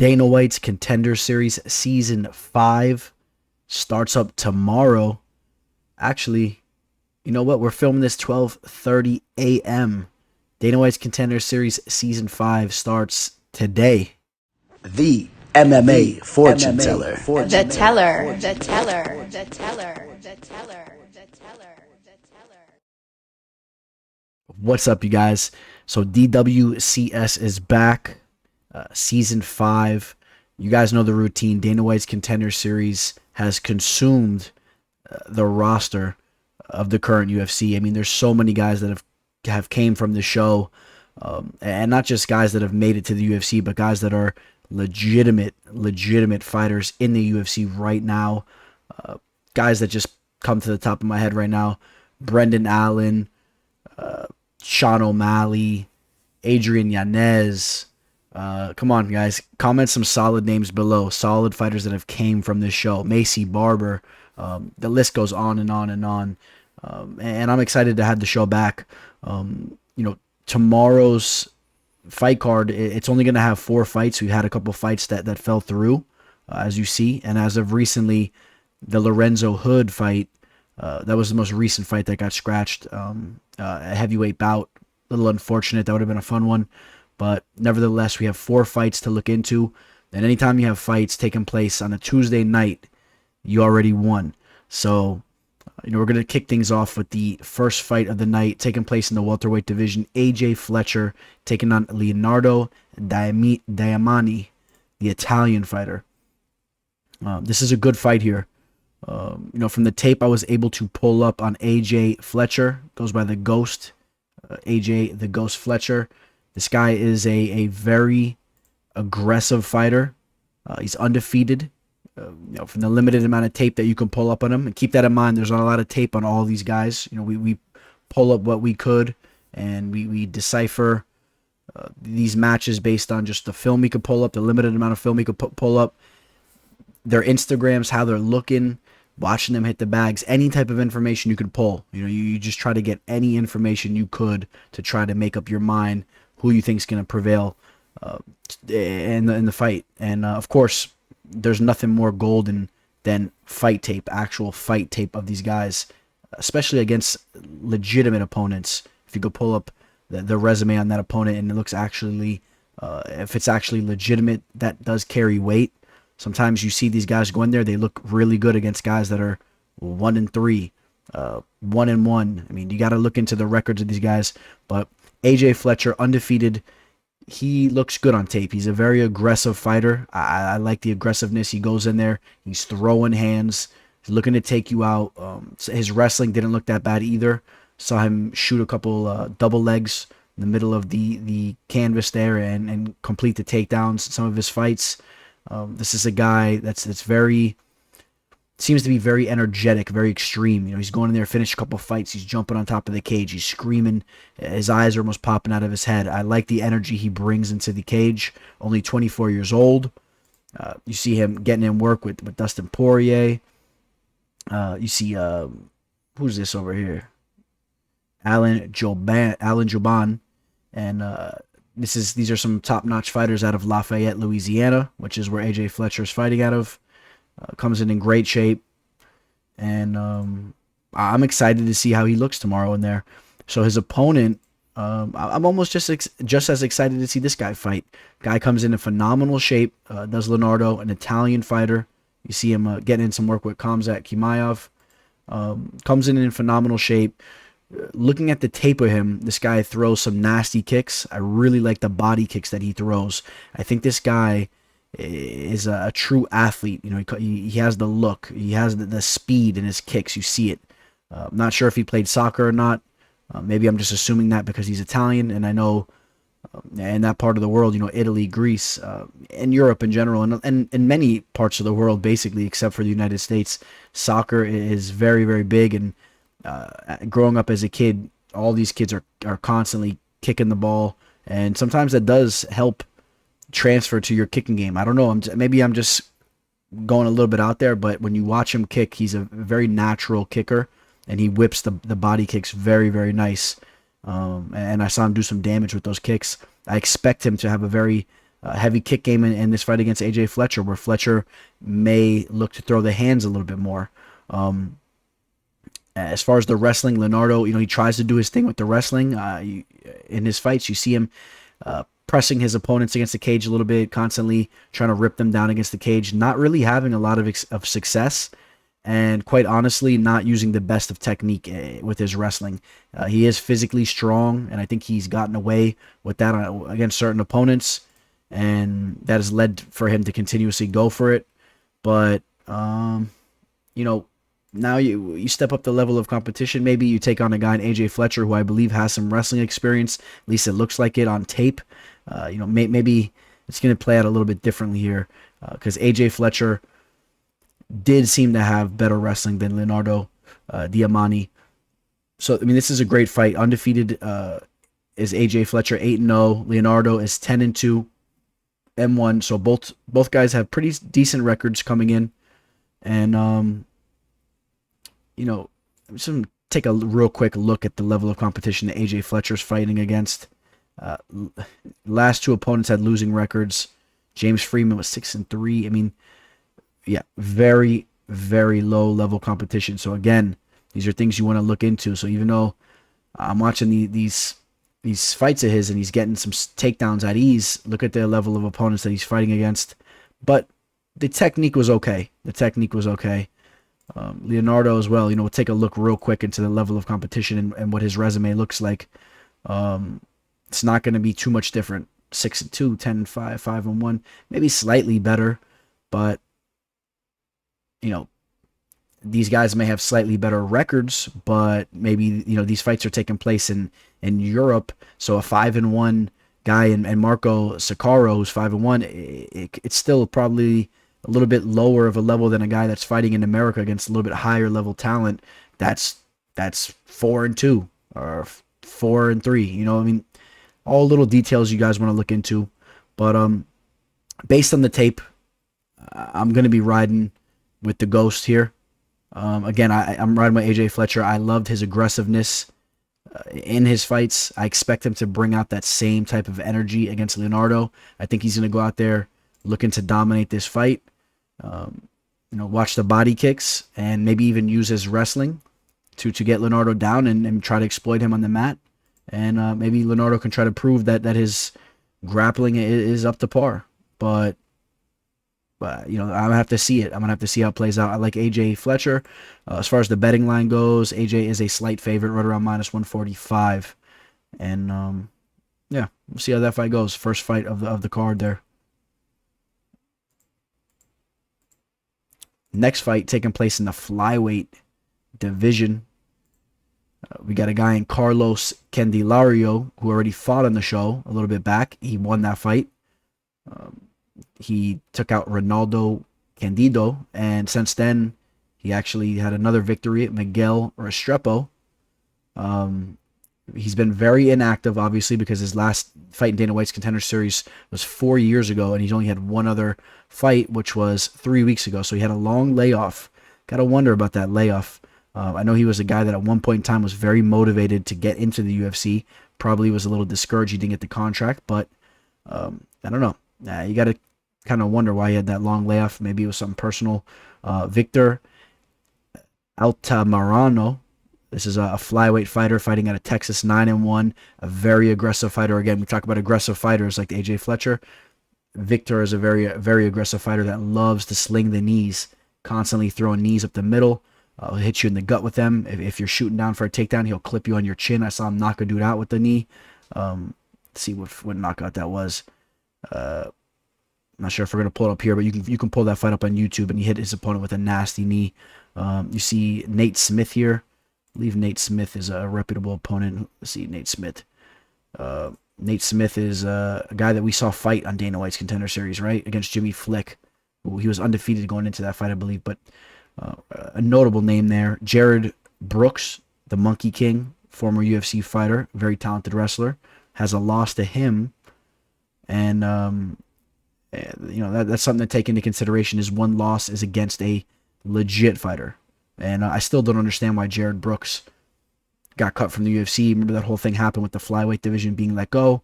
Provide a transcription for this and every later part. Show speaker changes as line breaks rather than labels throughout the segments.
Dana White's Contender Series Season 5 starts up tomorrow. Actually, you know what? We're filming this 12:30 a.m. Dana White's Contender Series Season 5 starts today.
The MMA fortune teller.
The teller. The teller. The teller. The teller. The teller.
What's up, you guys? So DWCS is back. Season 5. You guys know the routine. Dana White's Contender Series has consumed the roster of the current UFC. I mean, there's so many guys that have came from the show, and not just guys that have made it to the UFC, but guys that are legitimate fighters in the UFC right now. Guys that just come to the top of my head right now: Brendan Allen, Sean O'Malley, Adrian Yanez. Come on, guys. Comment some solid names below. Solid fighters that have came from this show. Macy Barber. The list goes on and on and on. And I'm excited to have the show back. Tomorrow's fight card, it's only going to have 4 fights. We've had a couple fights that fell through, as you see. And as of recently, the Lorenzo Hood fight, that was the most recent fight that got scratched. A heavyweight bout. A little unfortunate. That would have been a fun one. But nevertheless, we have 4 fights to look into. And anytime you have fights taking place on a Tuesday night, you already won. So, we're going to kick things off with the first fight of the night taking place in the welterweight division. AJ Fletcher taking on Leonardo Damiani, the Italian fighter. This is a good fight here. From the tape I was able to pull up on AJ Fletcher, goes by the Ghost, AJ the Ghost Fletcher. This guy is a very aggressive fighter. He's undefeated. From the limited amount of tape that you can pull up on him, and keep that in mind. There's not a lot of tape on all these guys. We pull up what we could, and we decipher these matches based on just the film we could pull up, the limited amount of film we could pull up, their Instagrams, how they're looking, watching them hit the bags, any type of information you could pull. You just try to get any information you could to try to make up your mind who you think is going to prevail in the fight. And of course, there's nothing more golden than fight tape, actual fight tape of these guys, especially against legitimate opponents. If you go pull up the resume on that opponent and it looks actually, if it's actually legitimate, that does carry weight. Sometimes you see these guys go in there, they look really good against guys that are 1-3, 1-1. I mean, you got to look into the records of these guys. But AJ Fletcher, undefeated. He looks good on tape. He's a very aggressive fighter. I like the aggressiveness. He goes in there. He's throwing hands. He's looking to take you out. His wrestling didn't look that bad either. Saw him shoot a couple double legs in the middle of the canvas there and complete the takedowns in some of his fights. This is a guy that's very... seems to be very energetic, very extreme. He's going in there, finish a couple fights. He's jumping on top of the cage. He's screaming. His eyes are almost popping out of his head. I like the energy he brings into the cage. Only 24 years old. You see him getting in work with Dustin Poirier. You see, who's this over here? Alan Jouban. And these are some top-notch fighters out of Lafayette, Louisiana, which is where AJ Fletcher is fighting out of. Comes in great shape, and I'm excited to see how he looks tomorrow in there. So his opponent, I'm almost just as excited to see this guy fight. Guy comes in phenomenal shape. Does Leonardo, an Italian fighter. You see him getting in some work with Khamzat Chimaev. Comes in phenomenal shape. Looking at the tape of him, this guy throws some nasty kicks. I really like the body kicks that he throws. I think this guy is a true athlete. He has the look, he has the speed in his kicks. You see it. I'm not sure if he played soccer or not. Maybe I'm just assuming that because he's Italian, and I know in that part of the world, Italy, Greece, and Europe in general, and in many parts of the world, basically, except for the United States, soccer is very, very big. And growing up as a kid, all these kids are constantly kicking the ball, and sometimes that does help transfer to your kicking game. I don't know. Maybe I'm just going a little bit out there, but when you watch him kick, he's a very natural kicker, and he whips the body kicks very, very nice. And I saw him do some damage with those kicks. I expect him to have a very heavy kick game in this fight against AJ Fletcher, where Fletcher may look to throw the hands a little bit more. As far as the wrestling, Leonardo, he tries to do his thing with the wrestling. In his fights, you see him pressing his opponents against the cage a little bit, constantly trying to rip them down against the cage, not really having a lot of success, and quite honestly, not using the best of technique with his wrestling. He is physically strong, and I think he's gotten away with that against certain opponents, and that has led for him to continuously go for it. But, now you step up the level of competition. Maybe you take on a guy in AJ Fletcher, who I believe has some wrestling experience. At least it looks like it on tape. Maybe it's going to play out a little bit differently here, because AJ Fletcher did seem to have better wrestling than Leonardo Damiani. So, this is a great fight. Undefeated is AJ Fletcher, 8-0. Leonardo is 10-2, M1. So both guys have pretty decent records coming in. And, I'm just going to take a real quick look at the level of competition that AJ Fletcher's fighting against. Last two opponents had losing records. James Freeman was 6-3. Very, very low level competition. So again, these are things you want to look into. So even though I'm watching these fights of his and he's getting some takedowns at ease, look at the level of opponents that he's fighting against. But the technique was okay. Leonardo as well. We'll take a look real quick into the level of competition and what his resume looks like. It's not going to be too much different. 6-2, 10-5, 5-1, maybe slightly better, but these guys may have slightly better records, but maybe these fights are taking place in Europe. So a 5-1 guy and Marco Sakaro, who's 5-1, it's still probably a little bit lower of a level than a guy that's fighting in America against a little bit higher level talent. That's 4-2 or 4-3. All little details you guys want to look into. But based on the tape, I'm going to be riding with the Ghost here. Again, I'm riding with AJ Fletcher. I loved his aggressiveness in his fights. I expect him to bring out that same type of energy against Leonardo. I think he's going to go out there looking to dominate this fight. Watch the body kicks and maybe even use his wrestling to get Leonardo down and try to exploit him on the mat. And maybe Leonardo can try to prove that his grappling is up to par. But I'm going to have to see it. I'm going to have to see how it plays out. I like AJ Fletcher. As far as the betting line goes, AJ is a slight favorite, right around -145. And, we'll see how that fight goes. First fight of the card there. Next fight taking place in the flyweight division. We got a guy in Carlos Candelario who already fought on the show a little bit back. He won that fight. He took out Ronaldo Candido, and since then, he actually had another victory at Miguel Restrepo. He's been very inactive, obviously, because his last fight in Dana White's Contender Series was 4 years ago, and he's only had one other fight, which was 3 weeks ago. So he had a long layoff. Got to wonder about that layoff. I know he was a guy that at one point in time was very motivated to get into the UFC. Probably was a little discouraged he didn't get the contract, but I don't know. You got to kind of wonder why he had that long layoff. Maybe it was something personal. Victor Altamarano. This is a flyweight fighter fighting out of Texas, 9-1. A very aggressive fighter. Again, we talk about aggressive fighters like AJ Fletcher. Victor is a very, very aggressive fighter that loves to sling the knees, constantly throwing knees up the middle. He'll hit you in the gut with them. If you're shooting down for a takedown, he'll clip you on your chin. I saw him knock a dude out with the knee. Let's see what knockout that was. I'm not sure if we're going to pull it up here, but you can pull that fight up on YouTube, and he hit his opponent with a nasty knee. You see Nate Smith here. I believe Nate Smith is a reputable opponent. Let's see, Nate Smith. Nate Smith is a guy that we saw fight on Dana White's Contender Series, right? Against Jimmy Flick. He was undefeated going into that fight, I believe. But a notable name there. Jared Brooks, the Monkey King, former UFC fighter, very talented wrestler, has a loss to him. And, that's something to take into consideration. His one loss is against a legit fighter. And I still don't understand why Jared Brooks got cut from the UFC. Remember that whole thing happened with the flyweight division being let go,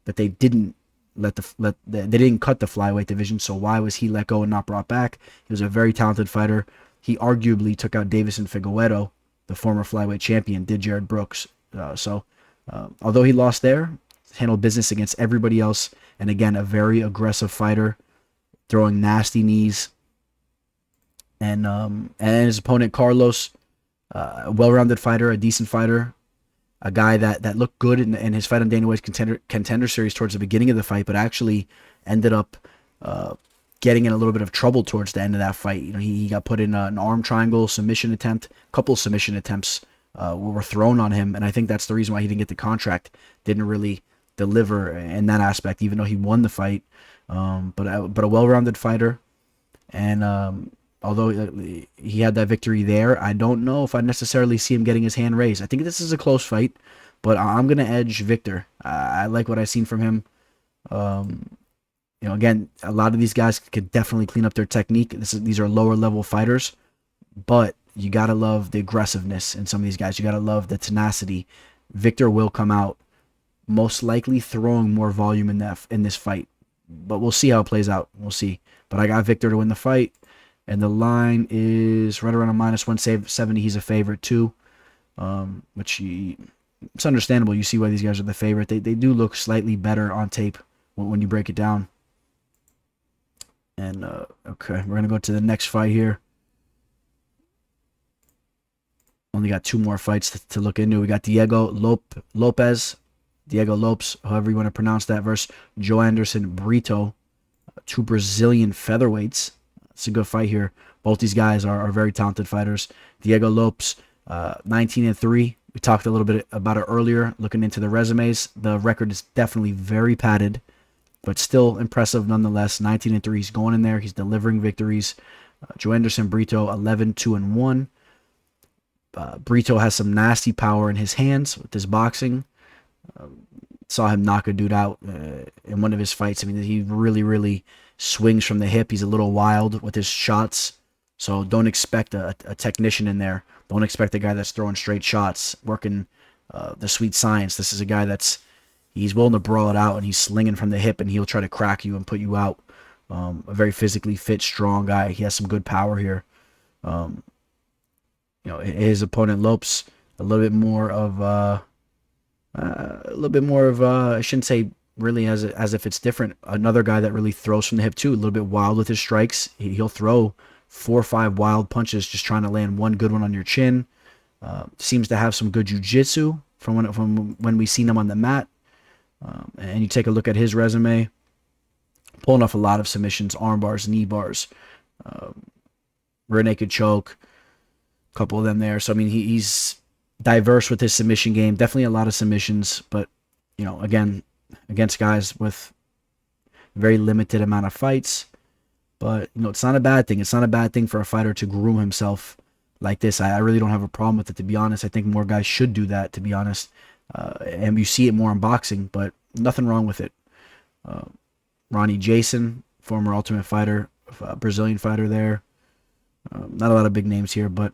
but they didn't they didn't cut the flyweight division. So why was he let go and not brought back? He was a very talented fighter. He arguably took out Davison Figueiredo, the former flyweight champion, did Jared Brooks. Although he lost there, handled business against everybody else. And again, a very aggressive fighter, throwing nasty knees. And his opponent, Carlos, a well-rounded fighter, a decent fighter, a guy that looked good in his fight on Dana White's contender series towards the beginning of the fight, but actually ended up getting in a little bit of trouble towards the end of that fight. He got put in an arm triangle submission attempt. A couple submission attempts were thrown on him, and I think that's the reason why he didn't get the contract. Didn't really deliver in that aspect, even though he won the fight. But a well-rounded fighter, and although he had that victory there, I don't know if I necessarily see him getting his hand raised. I think this is a close fight, but I'm going to edge Victor. I like what I've seen from him. Again, a lot of these guys could definitely clean up their technique. These are lower level fighters, but you got to love the aggressiveness in some of these guys. You got to love the tenacity. Victor will come out most likely throwing more volume in this fight, but we'll see how it plays out. We'll see. But I got Victor to win the fight. And the line is right around a -170. He's a favorite too, which it's understandable. You see why these guys are the favorite. They do look slightly better on tape when you break it down. And okay, we're gonna go to the next fight here. Only got 2 more fights to look into. We got Diego Lopez, however you want to pronounce that, versus Joanderson Brito, 2 Brazilian featherweights. It's a good fight here. Both these guys are very talented fighters. Diego Lopes, 19-3. We talked a little bit about it earlier, looking into the resumes. The record is definitely very padded, but still impressive nonetheless. 19-3. He's going in there. He's delivering victories. Joanderson Brito, 11-2-1. Brito has some nasty power in his hands with his boxing. Saw him knock a dude out in one of his fights. I mean, he really swings from the hip. He's a little wild with his shots. So don't expect a technician in there. Don't expect a guy that's throwing straight shots, working the sweet science. This is a guy he's willing to brawl it out, and he's slinging from the hip, and he'll try to crack you and put you out. A very physically fit, strong guy. He has some good power here. His opponent Lopes, a little bit more of I shouldn't say really as if it's different. Another guy that really throws from the hip too, a little bit wild with his strikes. He'll throw 4 or 5 wild punches, just trying to land one good one on your chin. Seems to have some good jiu-jitsu from when we seen him on the mat. And you take a look at his resume, pulling off a lot of submissions, arm bars, knee bars, rear naked choke, a couple of them there. So I mean, he's diverse with his submission game. Definitely a lot of submissions, but again, against guys with very limited amount of fights. But it's not a bad thing. It's not a bad thing for a fighter to groom himself like this. I really don't have a problem with it, to be honest. I think more guys should do that, to be honest. And you see it more in boxing, but nothing wrong with it. Ronnie Jason, former Ultimate Fighter, Brazilian fighter there. Not a lot of big names here, but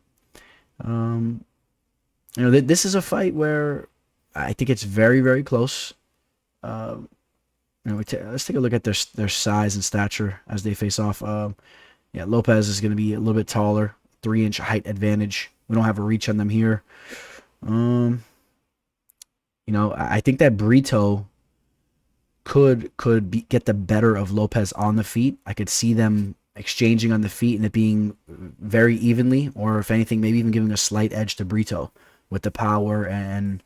this is a fight where I think it's very, very close. Let's take a look at their size and stature as they face off. Lopez is going to be a little bit taller, 3-inch height advantage. We don't have a reach on them here. I think that Brito could get the better of Lopez on the feet. I could see them exchanging on the feet and it being very evenly, or if anything, maybe even giving a slight edge to Brito with the power and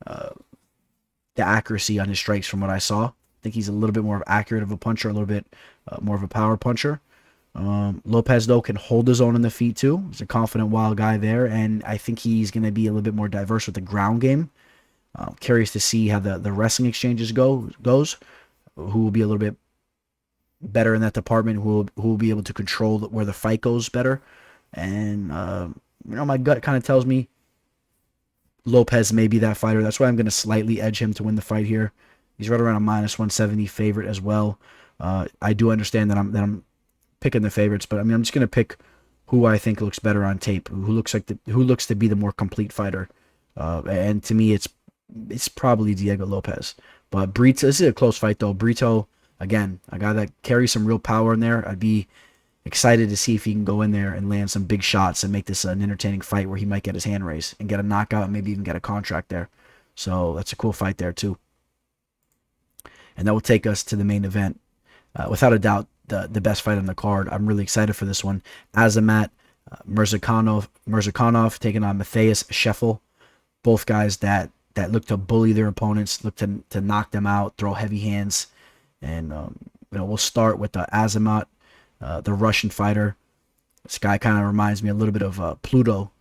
the accuracy on his strikes from what I saw. I think he's a little bit more accurate of a puncher, a little bit more of a power puncher. Lopez, though, can hold his own on the feet, too. He's a confident, wild guy there, and I think he's going to be a little bit more diverse with the ground game. Curious to see how the wrestling exchanges goes. Who will be a little bit better in that department, who will be able to control where the fight goes better. And, my gut kind of tells me Lopez may be that fighter. That's why I'm going to slightly edge him to win the fight here. He's right around a -170 favorite as well. I do understand that I'm picking the favorites, but I mean, I'm just going to pick who I think looks better on tape, who looks to be the more complete fighter. And to me, it's probably Diego Lopez. But Brito, this is a close fight though. Brito, again, a guy that carries some real power in there. I'd be excited to see if he can go in there and land some big shots and make this an entertaining fight where he might get his hand raised and get a knockout and maybe even get a contract there. So that's a cool fight there too. And that will take us to the main event. Without a doubt, the best fight on the card. I'm really excited for this one. Azamat, Murzakanov taking on Matheus, Scheffel. Both guys that look to bully their opponents, look to knock them out, throw heavy hands. And we'll start with Azamat, the Russian fighter. This guy kind of reminds me a little bit of Pluto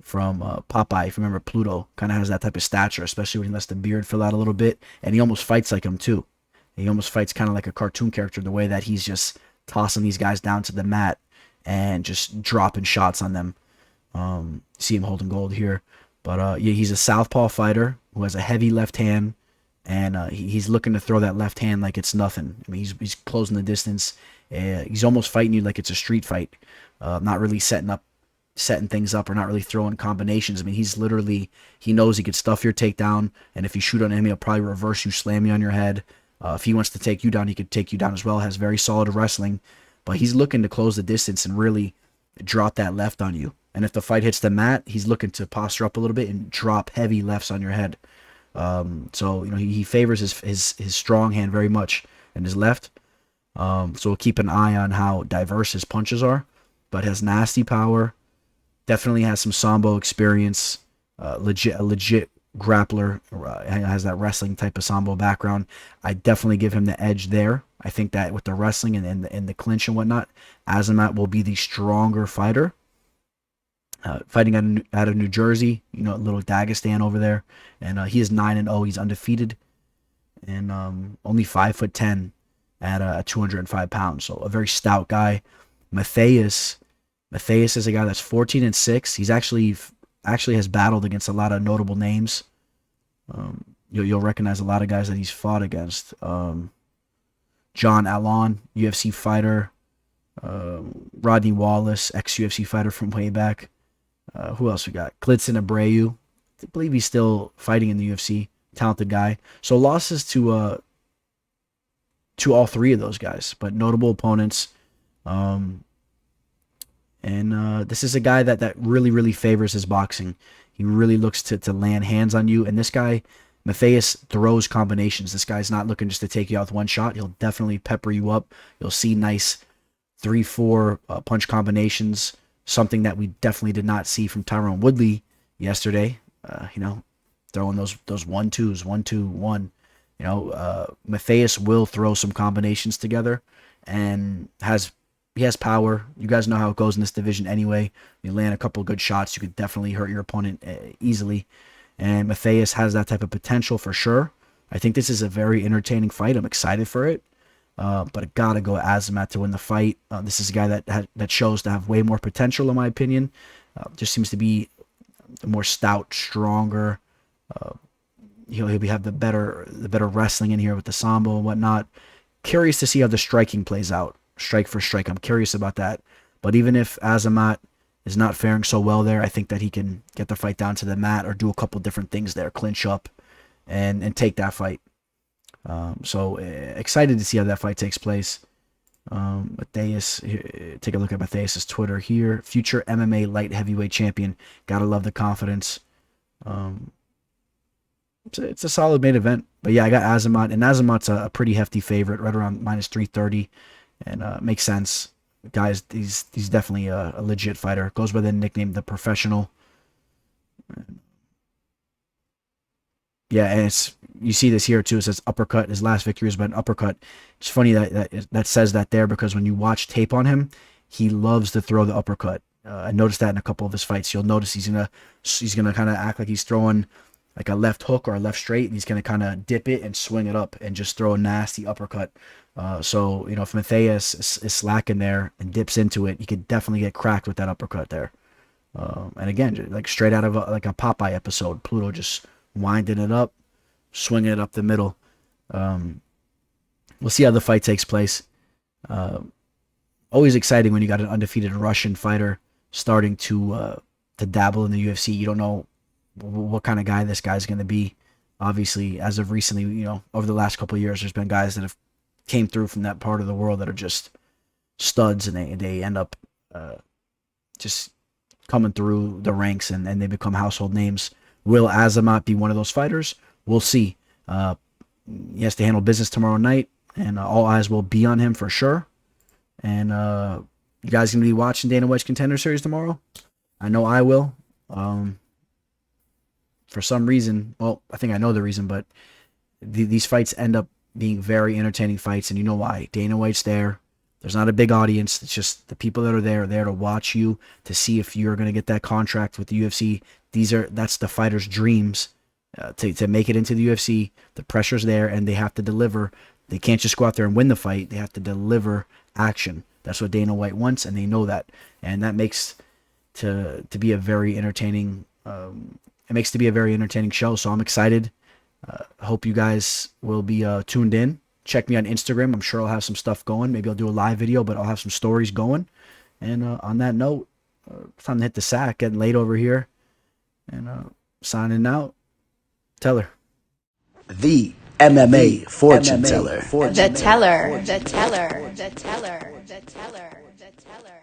from Popeye. If you remember, Pluto kind of has that type of stature, especially when he lets the beard fill out a little bit. And he almost fights like him too. He almost fights kind of like a cartoon character, the way that he's just tossing these guys down to the mat and just dropping shots on them. See him holding gold here. But yeah, he's a southpaw fighter who has a heavy left hand, and he's looking to throw that left hand like it's nothing. I mean, he's closing the distance. He's almost fighting you like it's a street fight, not really setting things up, or not really throwing combinations. I mean, he knows he could stuff your takedown, and if you shoot on him, he'll probably reverse you, slam you on your head. If he wants to take you down, he could take you down as well. Has very solid wrestling, but he's looking to close the distance and really drop that left on you. And if the fight hits the mat, he's looking to posture up a little bit and drop heavy lefts on your head. So he favors his strong hand very much and his left. So we'll keep an eye on how diverse his punches are, but has nasty power. Definitely has some sambo experience. A legit grappler, has that wrestling type of sambo background. I definitely give him the edge there. I think that with the wrestling and the clinch and whatnot, Azamat will be the stronger fighter. Fighting out of New Jersey, little Dagestan over there, and he is 9-0. He's undefeated, and only 5'10" at 205 pounds. So a very stout guy. Matthias is a guy that's 14-6. He's actually has battled against a lot of notable names. You'll recognize a lot of guys that he's fought against. John Alon, UFC fighter. Rodney Wallace, ex-UFC fighter from way back. Who else we got? Klitzen Abreu. I believe he's still fighting in the UFC. Talented guy. So losses to all three of those guys, but notable opponents. And this is a guy that really, really favors his boxing. He really looks to land hands on you. And this guy, Matthias, throws combinations. This guy's not looking just to take you out with one shot. He'll definitely pepper you up. You'll see nice 3-4 punch combinations. Something that we definitely did not see from Tyron Woodley yesterday. Throwing those 1-2s, 1-2-1. Matthias will throw some combinations together, and he has power. You guys know how it goes in this division anyway. You land a couple of good shots, you could definitely hurt your opponent easily. And Matthias has that type of potential for sure. I think this is a very entertaining fight. I'm excited for it. But I gotta go Azamat to win the fight. This is a guy that shows to have way more potential, in my opinion. Just seems to be more stout, stronger. He'll have the better wrestling in here with the sambo and whatnot. Curious to see how the striking plays out, strike for strike. I'm curious about that. But even if Azamat is not faring so well there, I think that he can get the fight down to the mat or do a couple different things there, clinch up, and take that fight. So excited to see how that fight takes place. Matthias, take a look at Matthias' Twitter here. Future MMA light heavyweight champion. Gotta love the confidence. It's a solid main event. But yeah, I got Azamat, and Azamat's a pretty hefty favorite, right around -330, and makes sense. Guys, he's definitely a legit fighter. Goes by the nickname The Professional. Yeah, and you see this here too. It says uppercut. His last victory was by an uppercut. It's funny that says that there, because when you watch tape on him, he loves to throw the uppercut. I noticed that in a couple of his fights. You'll notice he's gonna kind of act like he's throwing like a left hook or a left straight, and he's gonna kind of dip it and swing it up and just throw a nasty uppercut. So if Matthias is slacking there and dips into it, he could definitely get cracked with that uppercut there. And again, like straight out of like a Popeye episode, Pluto just winding it up, swinging it up the middle. We'll see how the fight takes place. Always exciting when you got an undefeated Russian fighter starting to dabble in the UFC. You don't know what kind of guy this guy's going to be. Obviously, as of recently, over the last couple of years, there's been guys that have came through from that part of the world that are just studs, and they end up just coming through the ranks, and they become household names. Will Azamat be one of those fighters? We'll see. He has to handle business tomorrow night, and all eyes will be on him for sure. And you guys going to be watching Dana White's Contender Series tomorrow? I know I will. For some reason, well, I think I know the reason, but these fights end up being very entertaining fights, and you know why. Dana White's there. There's not a big audience. It's just the people that are there to watch you, to see if you're going to get that contract with the UFC. That's the fighters' dreams, to make it into the UFC. The pressure's there, and they have to deliver. They can't just go out there and win the fight. They have to deliver action. That's what Dana White wants, and they know that. And that makes to be a very entertaining. It makes to be a very entertaining show. So I'm excited. Hope you guys will be tuned in. Check me on Instagram. I'm sure I'll have some stuff going. Maybe I'll do a live video, but I'll have some stories going. And on that note, time to hit the sack. Getting late over here. And signing out. Teller.
The MMA fortune teller.
The teller. The teller. The teller. The teller. The teller.